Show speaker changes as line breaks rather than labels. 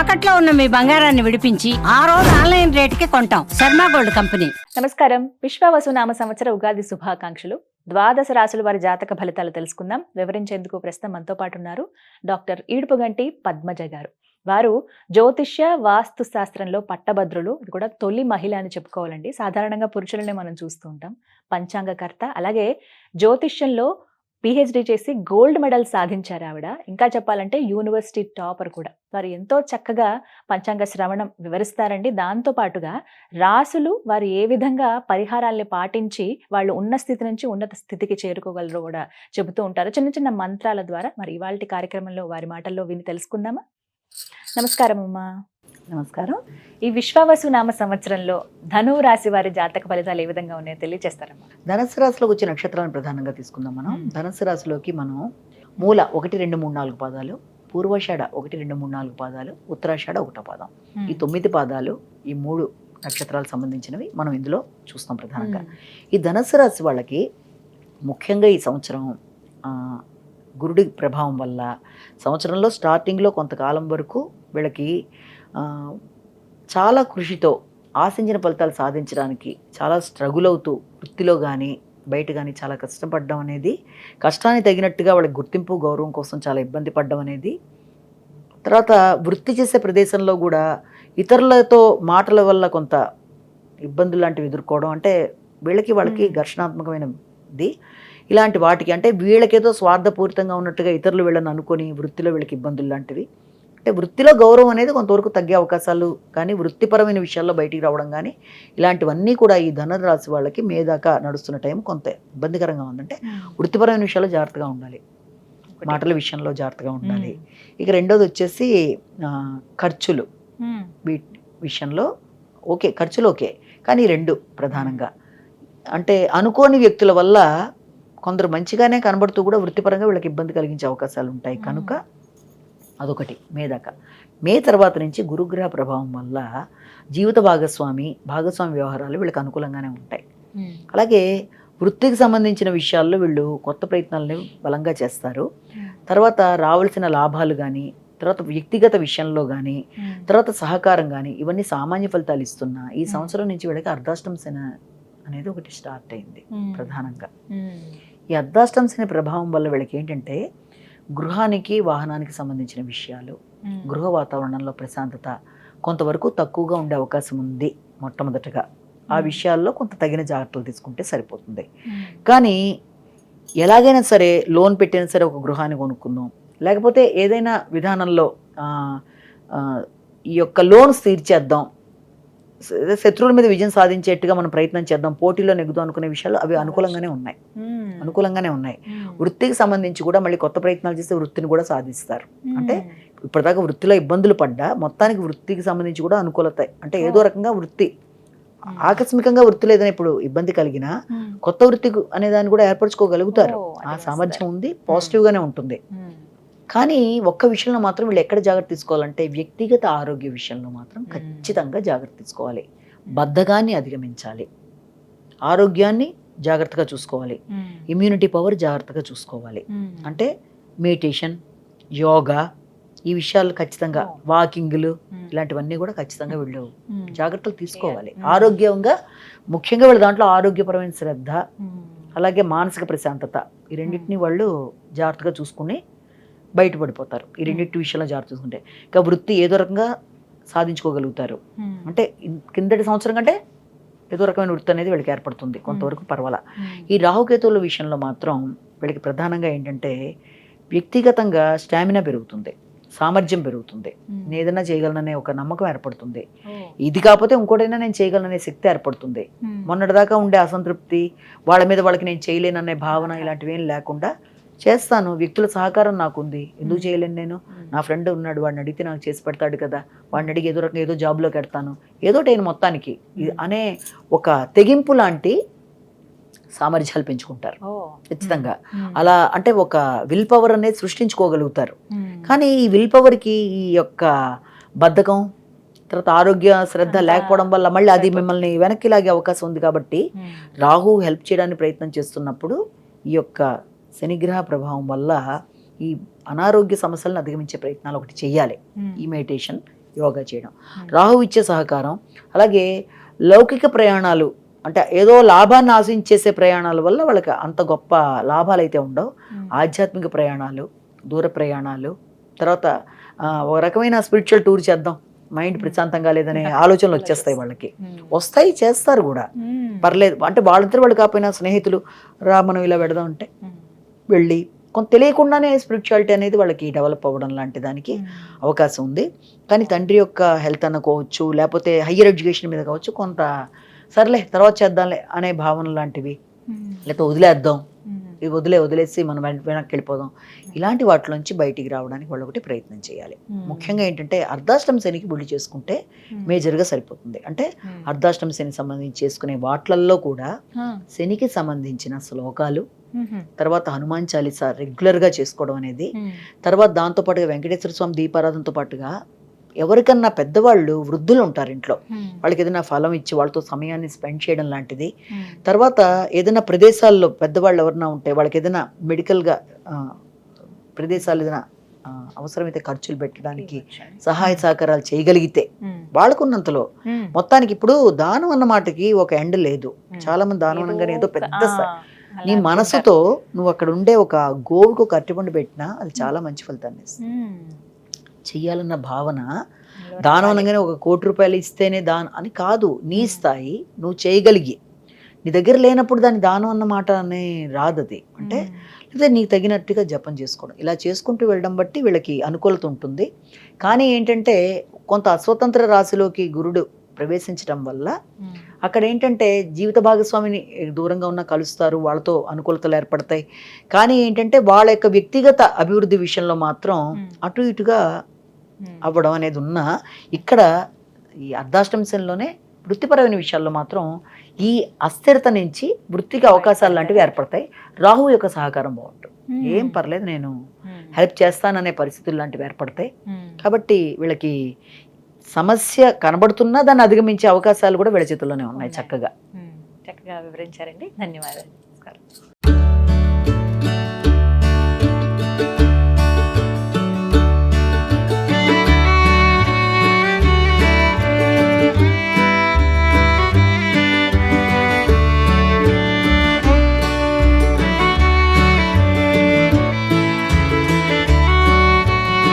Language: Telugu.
తాకట్లో ఉన్న మీ బంగారాన్ని విడిపించి ఆ రోజు ఆన్లైన్ రేటుకి కొంటాం. Sharma gold company.
నమస్కారం. విశ్వావసు నామ సంవత్సర ఉగాది శుభాకాంక్షలు. ద్వాదశ రాశుల వారి జాతక ఫలితాలు తెలుసుకుందాం. వివరించేందుకు ప్రస్తుతం మనతో పాటు ఉన్నారు డాక్టర్ ఈడుపుగంటి పద్మజ గారు. వారు జ్యోతిష్య వాస్తు శాస్త్రంలో పట్టభద్రులు. ఇది కూడా తొలి మహిళ అని చెప్పుకోవాలండి. సాధారణంగా పురుషులనే మనం చూస్తూ ఉంటాం. పంచాంగకర్త, అలాగే జ్యోతిష్యంలో పిహెచ్డి చేసి గోల్డ్ మెడల్ సాధించారు ఆవిడ. ఇంకా చెప్పాలంటే యూనివర్సిటీ టాపర్ కూడా. వారు ఎంతో చక్కగా పంచాంగ శ్రవణం వివరిస్తారండి. దాంతో పాటుగా రాసులు వారు ఏ విధంగా పరిహారాల్ని పాటించి వాళ్ళు ఉన్న స్థితి నుంచి ఉన్నత స్థితికి చేరుకోగలరో కూడా చెబుతూ ఉంటారు చిన్న చిన్న మంత్రాల ద్వారా. మరి ఇవాళ కార్యక్రమంలో వారి మాటల్లో విని తెలుసుకుందామా? నమస్కారం అమ్మా.
నమస్కారం.
ఈ విశ్వావసు నామ సంవత్సరంలో ధనువు రాశి వారి జాతక ఫలితాలు ఏ విధంగా ఉన్నాయో తెలియజేస్తారమ్మా?
ధనుసు రాశిలోకి వచ్చే నక్షత్రాలను ప్రధానంగా తీసుకుందాం మనం. ధనుసు రాశిలోకి మనం మూల 1, 2, 3, 4 పాదాలు, పూర్వాషాఢ 1, 2, 3, 4 పాదాలు, ఉత్తరాషాఢ 1 పాదం, ఈ 9 పాదాలు, ఈ 3 నక్షత్రాలకు సంబంధించినవి మనం ఇందులో చూస్తాం ప్రధానంగా. ఈ ధనుసు రాశి వాళ్ళకి ముఖ్యంగా ఈ సంవత్సరం గురుడి ప్రభావం వల్ల సంవత్సరంలో స్టార్టింగ్లో కొంతకాలం వరకు వీళ్ళకి చాలా కృషితో ఆశించిన ఫలితాలు సాధించడానికి చాలా స్ట్రగుల్ అవుతూ వృత్తిలో కానీ బయట కానీ చాలా కష్టపడడం అనేది, కష్టానికి తగినట్టుగా వాళ్ళకి గుర్తింపు గౌరవం కోసం చాలా ఇబ్బంది పడడం అనేది, తర్వాత వృత్తి చేసే ప్రదేశంలో కూడా ఇతరులతో మాటల వల్ల కొంత ఇబ్బందులు లాంటివి ఎదుర్కోవడం, అంటే వీళ్ళకి వాళ్ళకి ఘర్షణాత్మకమైనది. ఇలాంటి వాటికి అంటే వీళ్ళకేదో స్వార్థపూరితంగా ఉన్నట్టుగా ఇతరులు వీళ్ళని అనుకొని వృత్తిలో వీళ్ళకి ఇబ్బందులు లాంటివి, అంటే వృత్తిలో గౌరవం అనేది కొంతవరకు తగ్గే అవకాశాలు కానీ, వృత్తిపరమైన విషయాల్లో బయటికి రావడం కానీ, ఇలాంటివన్నీ కూడా ఈ ధనురాశి వాళ్ళకి మే దాకా నడుస్తున్న టైం కొంత ఇబ్బందికరంగా ఉందంటే వృత్తిపరమైన విషయాల్లో జాగ్రత్తగా ఉండాలి, మాటల విషయంలో జాగ్రత్తగా ఉండాలి. ఇక రెండోది వచ్చేసి ఖర్చులు. వీటి విషయంలో ఓకే, ఖర్చులు ఓకే, కానీ రెండు ప్రధానంగా అంటే అనుకోని వ్యక్తుల వల్ల కొందరు మంచిగానే కనబడుతూ కూడా వృత్తిపరంగా వీళ్ళకి ఇబ్బంది కలిగించే అవకాశాలు ఉంటాయి కనుక అదొకటి. మే దాకా. మే తర్వాత నుంచి గురుగ్రహ ప్రభావం వల్ల జీవిత భాగస్వామి వ్యవహారాలు వీళ్ళకి అనుకూలంగానే ఉంటాయి. అలాగే వృత్తికి సంబంధించిన విషయాల్లో వీళ్ళు కొత్త ప్రయత్నాలని బలంగా చేస్తారు. తర్వాత రావాల్సిన లాభాలు కానీ, తర్వాత వ్యక్తిగత విషయంలో కానీ, తర్వాత సహకారం కానీ, ఇవన్నీ సామాన్య ఫలితాలు ఇస్తున్నా ఈ సంవత్సరం నుంచి వీళ్ళకి అర్ధాష్టమ శని అనేది ఒకటి స్టార్ట్ అయింది ప్రధానంగా. ఈ అర్ధాష్టమ శని ప్రభావం వల్ల వీళ్ళకి ఏంటంటే గృహానికి వాహనానికి సంబంధించిన విషయాలు, గృహ వాతావరణంలో ప్రశాంతత కొంతవరకు తక్కువగా ఉండే అవకాశం ఉంది. మొట్టమొదటగా ఆ విషయాల్లో కొంత తగిన జాగ్రత్తలు తీసుకుంటే సరిపోతుంది. కానీ ఎలాగైనా సరే లోన్ పెట్టినా సరే ఒక గృహాన్ని కొనుక్కుందాం, లేకపోతే ఏదైనా విధానంలో ఈ యొక్క లోన్స్ తీర్చేద్దాం, శత్రువుల మీద విజయం సాధించేట్టుగా మనం ప్రయత్నం చేద్దాం, పోటీలో నెగ్గుదాం అనుకునే విషయాలు అవి అనుకూలంగానే ఉన్నాయి. వృత్తికి సంబంధించి కూడా మళ్ళీ కొత్త ప్రయత్నాలు చేస్తే వృత్తిని కూడా సాధిస్తారు. అంటే ఇప్పటిదాకా వృత్తిలో ఇబ్బందులు పడ్డా మొత్తానికి వృత్తికి సంబంధించి కూడా అనుకూలత, అంటే ఏదో రకంగా వృత్తి ఆకస్మికంగా వృత్తిలో ఏదైనా ఇప్పుడు ఇబ్బంది కలిగినా కొత్త వృత్తి అనే దాన్ని కూడా ఏర్పరచుకోగలుగుతారు. ఆ సామర్థ్యం ఉంది, పాజిటివ్గానే ఉంటుంది. కానీ ఒక్క విషయంలో మాత్రం వీళ్ళు ఎక్కడ జాగ్రత్త తీసుకోవాలంటే వ్యక్తిగత ఆరోగ్య విషయంలో మాత్రం ఖచ్చితంగా జాగ్రత్త తీసుకోవాలి. బద్ధకాన్ని అధిగమించాలి, ఆరోగ్యాన్ని జాగ్రత్తగా చూసుకోవాలి, ఇమ్యూనిటీ పవర్ జాగ్రత్తగా చూసుకోవాలి. అంటే మెడిటేషన్, యోగా, ఈ విషయాలు ఖచ్చితంగా, వాకింగ్లు, ఇలాంటివన్నీ కూడా ఖచ్చితంగా వీళ్ళు జాగ్రత్తలు తీసుకోవాలి. ఆరోగ్యంగా ముఖ్యంగా వీళ్ళ దాంట్లో ఆరోగ్యపరమైన శ్రద్ధ, అలాగే మానసిక ప్రశాంతత, ఈ రెండింటినీ వాళ్ళు జాగ్రత్తగా చూసుకుని బయటపడిపోతారు. ఈ రెండింటి విషయంలో జాగ్రత్త చూసుకుంటే ఇంకా వృత్తి ఏదో రకంగా సాధించుకోగలుగుతారు. అంటే కిందటి సంవత్సరం కంటే ఏదో రకమైన వృత్తి అనేది వీళ్ళకి ఏర్పడుతుంది, కొంతవరకు పర్వాలా. ఈ రాహుకేతువుల విషయంలో మాత్రం వీళ్ళకి ప్రధానంగా ఏంటంటే వ్యక్తిగతంగా స్టామినా పెరుగుతుంది, సామర్థ్యం పెరుగుతుంది, నేను ఏదైనా చేయగలననే ఒక నమ్మకం ఏర్పడుతుంది. ఇది కాకపోతే ఇంకోటైనా నేను చేయగలననే శక్తి ఏర్పడుతుంది. మొన్నటిదాకా ఉండే అసంతృప్తి, వాళ్ళ మీద వాళ్ళకి నేను చేయలేననే భావన, ఇలాంటివి ఏం లేకుండా చేస్తాను, వ్యక్తుల సహకారం నాకుంది, ఎందుకు చేయలేను నేను, నా ఫ్రెండ్ ఉన్నాడు వాడిని అడిగితే నాకు చేసి పెడతాడు కదా, వాడిని అడిగి ఏదో రకంగా ఏదో జాబ్లోకి పెడతాను, ఏదో టైం మొత్తానికి అనే ఒక తెగింపు లాంటి సామర్థ్యాలు పెంచుకుంటారు ఖచ్చితంగా. అలా అంటే ఒక విల్ పవర్ అనేది సృష్టించుకోగలుగుతారు. కానీ ఈ విల్ పవర్కి ఈ యొక్క బద్ధకం, తర్వాత ఆరోగ్య శ్రద్ధ లేకపోవడం వల్ల మళ్ళీ అది మిమ్మల్ని వెనక్కి లాగే అవకాశం ఉంది. కాబట్టి రాహు హెల్ప్ చేయడానికి ప్రయత్నం చేస్తున్నప్పుడు ఈ యొక్క శనిగ్రహ ప్రభావం వల్ల ఈ అనారోగ్య సమస్యలను అధిగమించే ప్రయత్నాలు ఒకటి చేయాలి. ఈ మెడిటేషన్, యోగా చేయడం. రాహువు ఇచ్చే సహకారం. అలాగే లౌకిక ప్రయాణాలు అంటే ఏదో లాభాన్ని ఆశించేసే ప్రయాణాల వల్ల వాళ్ళకి అంత గొప్ప లాభాలు అయితే ఉండవు. ఆధ్యాత్మిక ప్రయాణాలు, దూర ప్రయాణాలు, తర్వాత ఒక రకమైన స్పిరిచువల్ టూర్ చేద్దాం, మైండ్ ప్రశాంతంగా లేదనే ఆలోచనలు వచ్చేస్తాయి వాళ్ళకి. వస్తాయి, చేస్తారు కూడా, పర్లేదు. అంటే వాళ్ళిద్దరు వాళ్ళు కాకపోయినా స్నేహితులు రా మనం ఇలా పెడదాం అంటే వెళ్ళి కొంత తెలియకుండానే స్పిరిచువాలిటీ అనేది వాళ్ళకి డెవలప్ అవ్వడం లాంటి దానికి అవకాశం ఉంది. కానీ తండ్రి యొక్క హెల్త్ అనుకోవచ్చు, లేకపోతే హయ్యర్ ఎడ్యుకేషన్ మీద కావచ్చు, కొంత సర్లే తర్వాత చేద్దాంలే అనే భావన లాంటివి, లేకపోతే వదిలేద్దాం, ఇవి వదిలేసి మనం వెనక్కి వెళ్ళిపోదాం, ఇలాంటి వాటిలోంచి బయటికి రావడానికి వాళ్ళు ఒకటి ప్రయత్నం చేయాలి. ముఖ్యంగా ఏంటంటే అర్ధాష్టమ శనికి బుల్లి చేసుకుంటే మేజర్గా సరిపోతుంది. అంటే అర్ధాష్టమ శని సంబంధించి చేసుకునే వాటిల్లో కూడా శనికి సంబంధించిన శ్లోకాలు, తర్వాత హనుమాన్ చాలీసా రెగ్యులర్గా చేసుకోవడం అనేది, తర్వాత దాంతోపాటుగా వెంకటేశ్వర స్వామి దీపారాధనతో పాటుగా ఎవరికన్నా పెద్దవాళ్ళు వృద్ధులు ఉంటారు ఇంట్లో, వాళ్ళకి ఏదైనా ఫలం ఇచ్చి వాళ్ళతో సమయాన్ని స్పెండ్ చేయడం లాంటిది. తర్వాత ఏదైనా ప్రదేశాల్లో పెద్దవాళ్ళు ఎవరైనా ఉంటే వాళ్ళకి ఏదైనా మెడికల్గా ప్రదేశాలు ఏదైనా అవసరమైతే ఖర్చులు పెట్టడానికి సహాయ సహకారాలు చేయగలిగితే వాళ్ళకున్నంతలో మొత్తానికి. ఇప్పుడు దానం అన్న మాటకి ఒక ఎండ్ లేదు. చాలా మంది దానం అనగానే ఏదో పెద్ద నీ మనసుతో నువ్వు అక్కడ ఉండే ఒక గోవుకు ఒక అరటిపండు పెట్టినా అది చాలా మంచి ఫలితాన్ని ఇస్తుంది. చెయ్యాలన్న భావన, దానం అనగానే ఒక 1 కోటి రూపాయలు ఇస్తేనే దానం అని కాదు. నీ స్థాయి నువ్వు చేయగలిగి, నీ దగ్గర లేనప్పుడు దాని దానం అన్నమాట అనే రాదు. అది అంటే లేదా నీకు తగినట్టుగా జపం చేసుకోవడం, ఇలా చేసుకుంటూ వెళ్ళడం బట్టి వీళ్ళకి అనుకూలత ఉంటుంది. కానీ ఏంటంటే కొంత అస్వతంత్ర రాశిలోకి గురుడు ప్రవేశించడం వల్ల అక్కడ ఏంటంటే జీవిత భాగస్వామిని దూరంగా ఉన్న కలుస్తారు, వాళ్ళతో అనుకూలతలు ఏర్పడతాయి. కానీ ఏంటంటే వాళ్ళ యొక్క వ్యక్తిగత అభివృద్ధి విషయంలో మాత్రం అటు ఇటుగా అవ్వడం అనేది ఉన్నా, ఇక్కడ ఈ అర్ధాష్టమ శనిలోనే వృత్తిపరమైన విషయాల్లో మాత్రం ఈ అస్థిరత నుంచి వృత్తికి అవకాశాలు లాంటివి ఏర్పడతాయి. రాహు యొక్క సహకారం బాగుంటుంది, ఏం పర్లేదు నేను హెల్ప్ చేస్తాననే పరిస్థితులు లాంటివి ఏర్పడతాయి. కాబట్టి వీళ్ళకి సమస్య కనబడుతున్నా దాన్ని అధిగమించే అవకాశాలు కూడా వీళ్ళ చేతుల్లోనే ఉన్నాయి. చక్కగా
వివరించారండి. ధన్యవాదాలు.